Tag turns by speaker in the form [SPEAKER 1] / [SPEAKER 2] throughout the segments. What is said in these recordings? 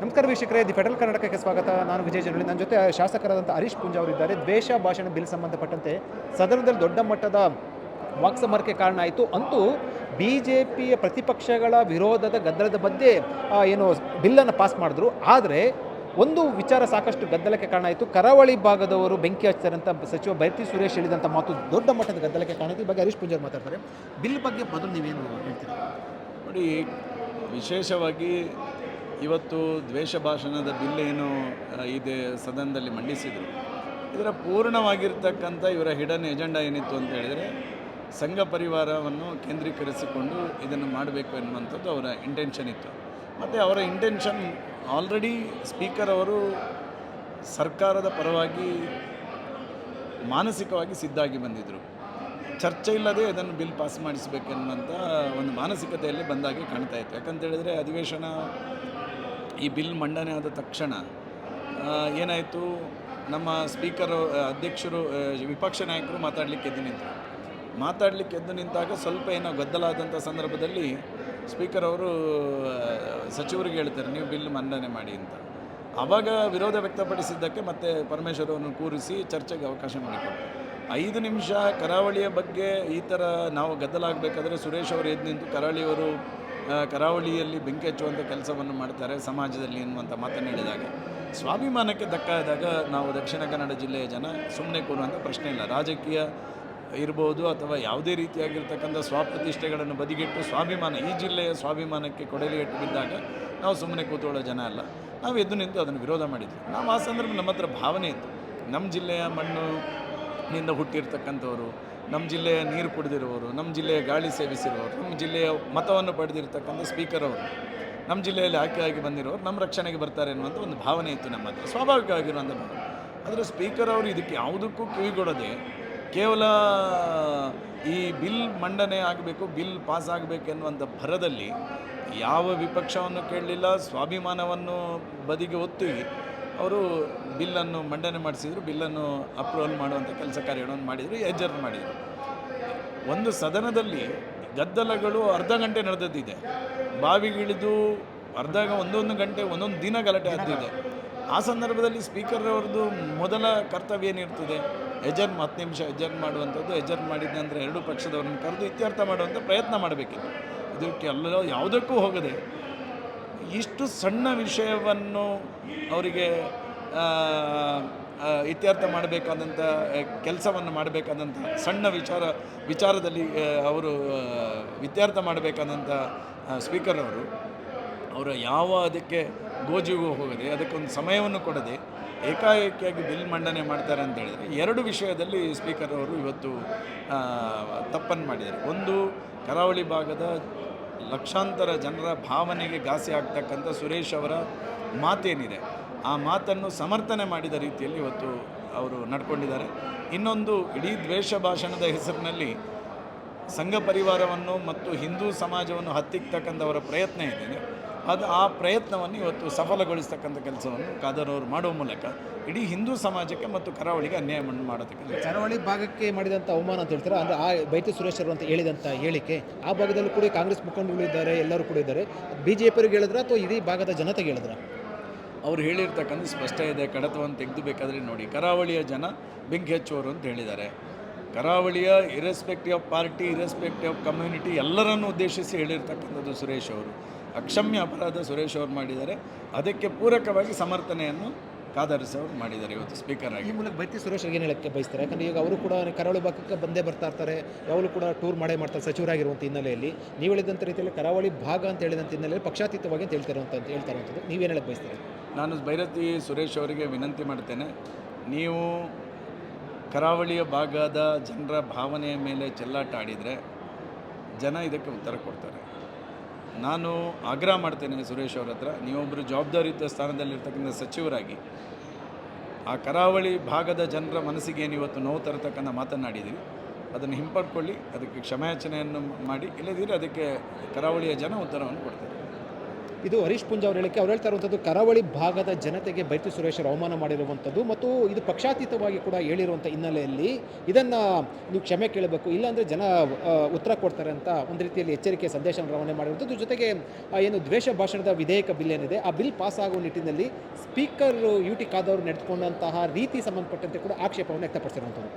[SPEAKER 1] ನಮಸ್ಕಾರ ವೀಕ್ಷಕರೇ, the federal ಕರ್ನಾಟಕಕ್ಕೆ ಸ್ವಾಗತ. ನಾನು ವಿಜಯ್ ಜನಳ್ಳಿ. ನನ್ನ ಜೊತೆ ಶಾಸಕರಾದಂಥ ಹರೀಶ್ ಪೂಂಜಾ ಅವರಿದ್ದಾರೆ. ದ್ವೇಷ ಭಾಷಣ ಬಿಲ್ ಸಂಬಂಧಪಟ್ಟಂತೆ ಸದನದಲ್ಲಿ ದೊಡ್ಡ ಮಟ್ಟದ ವಾಕ್ಸಮರಕ್ಕೆ ಕಾರಣ ಆಯಿತು. ಅಂತೂ ಬಿಜೆಪಿಯ ಪ್ರತಿಪಕ್ಷಗಳ ವಿರೋಧದ ಗದ್ದಲದ ಮಧ್ಯೆ ಏನು ಬಿಲ್ಲನ್ನು ಪಾಸ್ ಮಾಡಿದ್ರು. ಆದರೆ ಒಂದು ವಿಚಾರ ಸಾಕಷ್ಟು ಗದ್ದಲಕ್ಕೆ ಕಾರಣ ಆಯಿತು. ಕರಾವಳಿ ಭಾಗದವರು ಬೆಂಕಿ ಹಚ್ತಾರೆ ಅಂತ ಸಚಿವ ಬೈರತಿ ಸುರೇಶ್ ಹೇಳಿದಂಥ ಮಾತು ದೊಡ್ಡ ಮಟ್ಟದ ಗದ್ದಲಕ್ಕೆ ಕಾರಣ ಆಯಿತು. ಈ ಬಗ್ಗೆ ಹರೀಶ್ ಪೂಂಜಾ ಮಾತಾಡ್ತಾರೆ. ಬಿಲ್ ಬಗ್ಗೆ ಮೊದಲು ನೀವೇನು ಹೇಳ್ತೀರಾ?
[SPEAKER 2] ನೋಡಿ, ವಿಶೇಷವಾಗಿ ಇವತ್ತು ದ್ವೇಷ ಭಾಷಣದ ಬಿಲ್ ಏನು ಇದೆ ಸದನದಲ್ಲಿ ಮಂಡಿಸಿದರು, ಇದರ ಪೂರ್ಣವಾಗಿರ್ತಕ್ಕಂಥ ಇವರ ಹಿಡನ್ ಎಜೆಂಡಾ ಏನಿತ್ತು ಅಂತ ಹೇಳಿದರೆ ಸಂಘ ಪರಿವಾರವನ್ನು ಕೇಂದ್ರೀಕರಿಸಿಕೊಂಡು ಇದನ್ನು ಮಾಡಬೇಕು ಎನ್ನುವಂಥದ್ದು ಅವರ ಇಂಟೆನ್ಷನ್ ಇತ್ತು. ಮತ್ತು ಅವರ ಇಂಟೆನ್ಷನ್ ಆಲ್ರೆಡಿ ಸ್ಪೀಕರ್ ಅವರು ಸರ್ಕಾರದ ಪರವಾಗಿ ಮಾನಸಿಕವಾಗಿ ಸಿದ್ಧಾಗಿ ಬಂದಿದ್ದರು. ಚರ್ಚೆ ಇಲ್ಲದೆ ಇದನ್ನು ಬಿಲ್ ಪಾಸ್ ಮಾಡಿಸಬೇಕೆನ್ನುವಂಥ ಒಂದು ಮಾನಸಿಕತೆಯಲ್ಲಿ ಬಂದಾಗೆ ಕಾಣ್ತಾ ಇತ್ತು. ಯಾಕಂತೇಳಿದರೆ ಅಧಿವೇಶನ ಈ ಬಿಲ್ ಮಂಡನೆ ಆದ ತಕ್ಷಣ ಏನಾಯಿತು, ನಮ್ಮ ಸ್ಪೀಕರು ಅಧ್ಯಕ್ಷರು ವಿಪಕ್ಷ ನಾಯಕರು ಮಾತಾಡಲಿಕ್ಕೆ ಎದ್ದು ನಿಂತಾಗ ಸ್ವಲ್ಪ ಏನೋ ಗದ್ದಲ ಆದಂಥ ಸಂದರ್ಭದಲ್ಲಿ ಸ್ಪೀಕರ್ ಅವರು ಸಚಿವರಿಗೆ ಹೇಳ್ತಾರೆ, ನೀವು ಬಿಲ್ ಮಂಡನೆ ಮಾಡಿ ಅಂತ. ಆವಾಗ ವಿರೋಧ ವ್ಯಕ್ತಪಡಿಸಿದ್ದಕ್ಕೆ ಮತ್ತೆ ಪರಮೇಶ್ವರ್ ಅವರನ್ನು ಕೂರಿಸಿ ಚರ್ಚೆಗೆ ಅವಕಾಶ ಮಾಡಿಕೊಟ್ಟರು. 5 ನಿಮಿಷ ಕರಾವಳಿಯ ಬಗ್ಗೆ ಈ ಥರ ನಾವು ಗದ್ದಲ ಆಗಬೇಕಾದ್ರೆ ಸುರೇಶ್ ಅವರು ಎದ್ದು ನಿಂತು ಕರಾವಳಿಯಲ್ಲಿ ಬೆಂಕಿ ಹಚ್ಚುವಂಥ ಕೆಲಸವನ್ನು ಮಾಡ್ತಾರೆ ಸಮಾಜದಲ್ಲಿ ಎನ್ನುವಂಥ ಮಾತನ್ನು ಹೇಳಿದಾಗ ಸ್ವಾಭಿಮಾನಕ್ಕೆ ಧಕ್ಕಾದಾಗ ನಾವು ದಕ್ಷಿಣ ಕನ್ನಡ ಜಿಲ್ಲೆಯ ಜನ ಸುಮ್ಮನೆ ಕೂರುವಂಥ ಪ್ರಶ್ನೆ ಇಲ್ಲ. ರಾಜಕೀಯ ಇರ್ಬೋದು ಅಥವಾ ಯಾವುದೇ ರೀತಿಯಾಗಿರ್ತಕ್ಕಂಥ ಸ್ವಪ್ರತಿಷ್ಠೆಗಳನ್ನು ಬದಿಗಿಟ್ಟು ಈ ಜಿಲ್ಲೆಯ ಸ್ವಾಭಿಮಾನಕ್ಕೆ ಕೊಡಲಿಯಟ್ಟು ಬಿದ್ದಾಗ ನಾವು ಸುಮ್ಮನೆ ಕೂತ್ಕೊಳ್ಳೋ ಜನ ಅಲ್ಲ. ನಾವು ಎದ್ದು ನಿಂತು ಅದನ್ನು ವಿರೋಧ ಮಾಡಿದ್ವಿ. ನಾವು ಆ ಸಂದರ್ಭ ನಮ್ಮ ಹತ್ರ ಭಾವನೆ ಇತ್ತು. ನಮ್ಮ ಜಿಲ್ಲೆಯ ಮಣ್ಣಿನಿಂದ ಹುಟ್ಟಿರ್ತಕ್ಕಂಥವರು, ನಮ್ಮ ಜಿಲ್ಲೆಯ ನೀರು ಕುಡಿದಿರುವವರು, ನಮ್ಮ ಜಿಲ್ಲೆಯ ಗಾಳಿ ಸೇವಿಸಿರುವವರು, ನಮ್ಮ ಜಿಲ್ಲೆಯ ಮತವನ್ನು ಪಡೆದಿರ್ತಕ್ಕಂಥ ಸ್ಪೀಕರ್ ಅವರು, ನಮ್ಮ ಜಿಲ್ಲೆಯಲ್ಲಿ ಆಯ್ಕೆಯಾಗಿ ಬಂದಿರೋರು ನಮ್ಮ ರಕ್ಷಣೆಗೆ ಬರ್ತಾರೆ ಅನ್ನುವಂಥ ಒಂದು ಭಾವನೆ ಇತ್ತು ನಮ್ಮ ಹತ್ರ, ಸ್ವಾಭಾವಿಕವಾಗಿರುವಂಥ ಭಾವನೆ. ಆದರೆ ಸ್ಪೀಕರ್ ಅವರು ಇದಕ್ಕೆ ಯಾವುದಕ್ಕೂ ಕಿವಿಗೊಡದೆ ಕೇವಲ ಈ ಬಿಲ್ ಮಂಡನೆ ಆಗಬೇಕು, ಬಿಲ್ ಪಾಸ್ ಆಗಬೇಕು ಎನ್ನುವಂಥ ಭರದಲ್ಲಿ ಯಾವ ವಿಪಕ್ಷವನ್ನು ಕೇಳಲಿಲ್ಲ, ಸ್ವಾಭಿಮಾನವನ್ನು ಬದಿಗೆ ಒತ್ತಿ ಅವರು ಬಿಲ್ಲನ್ನು ಮಂಡನೆ ಮಾಡಿಸಿದರು. ಬಿಲ್ಲನ್ನು ಅಪ್ರೂವಲ್ ಮಾಡುವಂಥ ಕೆಲಸ ಕಾರ್ಯಗಳನ್ನು ಮಾಡಿದರು, ಎಜರ್ನ್ ಮಾಡಿದರು. ಒಂದು ಸದನದಲ್ಲಿ ಗದ್ದಲಗಳು ಅರ್ಧ ಗಂಟೆ ನಡೆದಿದೆ, ಬಾವಿಗಿಳಿದು ಒಂದೊಂದು ಗಂಟೆ ಒಂದೊಂದು ದಿನ ಗಲಾಟೆ ಆಗ್ತಿದೆ. ಆ ಸಂದರ್ಭದಲ್ಲಿ ಸ್ಪೀಕರ್ ಅವ್ರದ್ದು ಮೊದಲ ಕರ್ತವ್ಯ ಏನಿರ್ತದೆ, 10 ನಿಮಿಷ ಎಜರ್ನ್ ಮಾಡುವಂಥದ್ದು. ಎಜರ್ನ್ ಮಾಡಿದ ನಂತರ 2 ಪಕ್ಷದವ್ರನ್ನ ಕರೆದು ಇತ್ಯರ್ಥ ಮಾಡುವಂಥ ಪ್ರಯತ್ನ ಮಾಡಬೇಕಿತ್ತು. ಇದಕ್ಕೆಲ್ಲ ಯಾವುದಕ್ಕೂ ಹೋಗದೆ ಇಷ್ಟು ಸಣ್ಣ ವಿಷಯವನ್ನು ಅವರಿಗೆ ಇತ್ಯರ್ಥ ಮಾಡಬೇಕಾದಂಥ ಕೆಲಸವನ್ನು ಮಾಡಬೇಕಾದಂಥ ಸಣ್ಣ ವಿಚಾರದಲ್ಲಿ ಅವರು ಇತ್ಯರ್ಥ ಮಾಡಬೇಕಾದಂಥ ಸ್ಪೀಕರ್ ಅವರು ಯಾವ ಅದಕ್ಕೆ ಗೋಜಿಗೂ ಹೋಗದೆ, ಅದಕ್ಕೊಂದು ಸಮಯವನ್ನು ಕೊಡದೆ ಏಕಾಏಕಿಯಾಗಿ ಬಿಲ್ ಮಂಡನೆ ಮಾಡ್ತಾರೆ ಅಂತ ಹೇಳಿದರೆ 2 ವಿಷಯದಲ್ಲಿ ಸ್ಪೀಕರ್ ಅವರು ಇವತ್ತು ತಪ್ಪನ್ನು ಮಾಡಿದ್ದಾರೆ. ಒಂದು, ಕರಾವಳಿ ಭಾಗದ ಲಕ್ಷಾಂತರ ಜನರ ಭಾವನೆಗೆ ಘಾಸಿ ಆಗ್ತಕ್ಕಂಥ ಸುರೇಶ್ ಅವರ ಮಾತೇನಿದೆ ಆ ಮಾತನ್ನು ಸಮರ್ಥನೆ ಮಾಡಿದ ರೀತಿಯಲ್ಲಿ ಇವತ್ತು ಅವರು ನಡ್ಕೊಂಡಿದ್ದಾರೆ. ಇನ್ನೊಂದು, ಇಡೀ ದ್ವೇಷ ಭಾಷಣದ ಹೆಸರಿನಲ್ಲಿ ಸಂಘ ಪರಿವಾರವನ್ನು ಮತ್ತು ಹಿಂದೂ ಸಮಾಜವನ್ನು ಹತ್ತಿಕ್ಕತಕ್ಕಂಥವರ ಪ್ರಯತ್ನ ಏನಿದೆ ಆ ಪ್ರಯತ್ನವನ್ನು ಇವತ್ತು ಸಫಲಗೊಳಿಸ್ತಕ್ಕಂಥ ಕೆಲಸವನ್ನು ಖಾದರ್ ಅವರು ಮಾಡುವ ಮೂಲಕ ಇಡೀ ಹಿಂದೂ ಸಮಾಜಕ್ಕೆ ಮತ್ತು ಕರಾವಳಿಗೆ ಅನ್ಯಾಯ ಮಾಡೋದಕ್ಕೆ
[SPEAKER 1] ಕರಾವಳಿ ಭಾಗಕ್ಕೆ ಮಾಡಿದಂಥ ಅವಮಾನ ಅಂತ ಹೇಳ್ತಾರೆ. ಅಂದರೆ ಆ ಬೈರತಿ ಸುರೇಶ್ ಅವರು ಅಂತ ಹೇಳಿದಂಥ ಹೇಳಿಕೆ ಆ ಭಾಗದಲ್ಲೂ ಕೂಡ ಕಾಂಗ್ರೆಸ್ ಮುಖಂಡರು ಇದ್ದಾರೆ, ಎಲ್ಲರೂ ಕೂಡ ಇದ್ದಾರೆ. BJP ಹೇಳಿದ್ರೆ ಅಥವಾ ಇಡೀ ಭಾಗದ ಜನತೆಗೆ ಹೇಳಿದ್ರ?
[SPEAKER 2] ಅವ್ರು ಹೇಳಿರ್ತಕ್ಕಂಥ ಸ್ಪಷ್ಟ ಇದೆ. ಕಡತವನ್ನು ತೆಗೆದುಬೇಕಾದ್ರೆ ನೋಡಿ, ಕರಾವಳಿಯ ಜನ ಬೆಂಕಿ ಹಚ್ಚುವರು ಅಂತ ಹೇಳಿದ್ದಾರೆ. ಕರಾವಳಿಯ irrespective of party, irrespective of community ಎಲ್ಲರನ್ನು ಉದ್ದೇಶಿಸಿ ಹೇಳಿರ್ತಕ್ಕಂಥದ್ದು ಸುರೇಶ್ ಅವರು. ಅಕ್ಷಮ್ಯ ಅಪರಾಧ ಸುರೇಶ್ ಅವರು ಮಾಡಿದ್ದಾರೆ. ಅದಕ್ಕೆ ಪೂರಕವಾಗಿ ಸಮರ್ಥನೆಯನ್ನು ಖಾದರ್ ಅವರು ಮಾಡಿದ್ದಾರೆ ಇವತ್ತು ಸ್ಪೀಕರ್ ಆಗಿ.
[SPEAKER 1] ಈ ಮೂಲಕ ಬೈರತಿ ಸುರೇಶ್ ಏನು ಹೇಳಕ್ಕೆ ಬಯಸ್ತಾರೆ? ಯಾಕಂದರೆ ಈಗ ಅವರು ಕೂಡ ಕರಾವಳಿ ಭಾಗಕ್ಕೆ ಬಂದೇ ಬರ್ತಾ ಇರ್ತಾರೆ, ಯಾವಾಗಲೂ ಕೂಡ ಟೂರ್ ಮಾಡ್ತಾರೆ ಸಚಿವರಾಗಿರುವಂಥ ಹಿನ್ನೆಲೆಯಲ್ಲಿ. ನೀವು ಹೇಳಿದಂಥ ರೀತಿಯಲ್ಲಿ ಕರಾವಳಿ ಭಾಗ ಅಂತ ಹೇಳಿದಂಥ ಹಿನ್ನೆಲೆಯಲ್ಲಿ ಪಕ್ಷಾತೀತವಾಗಿ ಅಂತ ಹೇಳ್ತಾರಂಥದ್ದು ನೀವೇನು ಹೇಳಕ್ಕೆ ಬಯಸ್ತಾರೆ?
[SPEAKER 2] ನಾನು ಬೈರತಿ ಸುರೇಶ್ ಅವರಿಗೆ ವಿನಂತಿ ಮಾಡ್ತೇನೆ, ನೀವು ಕರಾವಳಿಯ ಭಾಗದ ಜನರ ಭಾವನೆಯ ಮೇಲೆ ಚೆಲ್ಲಾಟ ಆಡಿದರೆ ಜನ ಇದಕ್ಕೆ ಉತ್ತರ ಕೊಡ್ತಾರೆ. ನಾನು ಆಗ್ರಹ ಮಾಡ್ತೇನೆ ಸುರೇಶ್ ಅವರ ಹತ್ರ, ನೀವೊಬ್ಬರು ಜವಾಬ್ದಾರಿಯುತ ಸ್ಥಾನದಲ್ಲಿರ್ತಕ್ಕಂಥ ಸಚಿವರಾಗಿ ಆ ಕರಾವಳಿ ಭಾಗದ ಜನರ ಮನಸ್ಸಿಗೆ ಏನು ಇವತ್ತು ನೋವು ತರತಕ್ಕಂಥ ಮಾತನಾಡಿದ್ದೀರಿ, ಅದನ್ನು ಹಿಂಪಡ್ಕೊಳ್ಳಿ, ಅದಕ್ಕೆ ಕ್ಷಮಾಯಾಚನೆಯನ್ನು ಮಾಡಿ. ಇಲ್ಲದಿದ್ದರೆ ಅದಕ್ಕೆ ಕರಾವಳಿಯ ಜನ ಉತ್ತರವನ್ನು ಕೊಡ್ತಾರೆ.
[SPEAKER 1] ಇದು ಹರೀಶ್ ಪುಂಜ ಅವರು ಹೇಳಿಕೆ ಅವ್ರು ಹೇಳ್ತಾ ಇರುವಂಥದ್ದು ಕರಾವಳಿ ಭಾಗದ ಜನತೆಗೆ ಬೈರತಿ ಸುರೇಶ್ ಅವರು ಅವಮಾನ ಮಾಡಿರುವಂಥದ್ದು ಮತ್ತು ಇದು ಪಕ್ಷಾತೀತವಾಗಿ ಕೂಡ ಹೇಳಿರುವಂಥ ಹಿನ್ನೆಲೆಯಲ್ಲಿ ಇದನ್ನು ನೀವು ಕ್ಷಮೆ ಕೇಳಬೇಕು, ಇಲ್ಲಾಂದರೆ ಜನ ಉತ್ತರ ಕೊಡ್ತಾರೆ ಅಂತ ಒಂದು ರೀತಿಯಲ್ಲಿ ಎಚ್ಚರಿಕೆ ಸಂದೇಶವನ್ನು ರವಾನೆ ಮಾಡಿರುವಂಥದ್ದು. ಜೊತೆಗೆ ಏನು ದ್ವೇಷ ಭಾಷಣದ ವಿಧೇಯಕ ಬಿಲ್ ಏನಿದೆ ಆ ಬಿಲ್ ಪಾಸ್ ಆಗುವ ನಿಟ್ಟಿನಲ್ಲಿ ಸ್ಪೀಕರ್ ಯು ಟಿ ಖಾದರ್ ನಡೆದುಕೊಂಡಂತಹ ರೀತಿ ಸಂಬಂಧಪಟ್ಟಂತೆ ಕೂಡ ಆಕ್ಷೇಪವನ್ನು ವ್ಯಕ್ತಪಡಿಸಿರುವಂಥದ್ದು.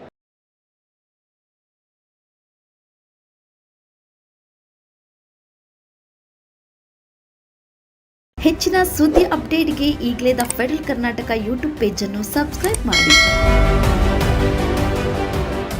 [SPEAKER 3] ಹೆಚ್ಚಿನ ಸುದ್ದಿ ಅಪ್ಡೇಟ್ಗೆ ಈಗಲೇ ದ ಫೆಡರಲ್ ಕರ್ನಾಟಕ ಯೂಟ್ಯೂಬ್ ಪೇಜನ್ನು ಸಬ್ಸ್ಕ್ರೈಬ್ ಮಾಡಿ.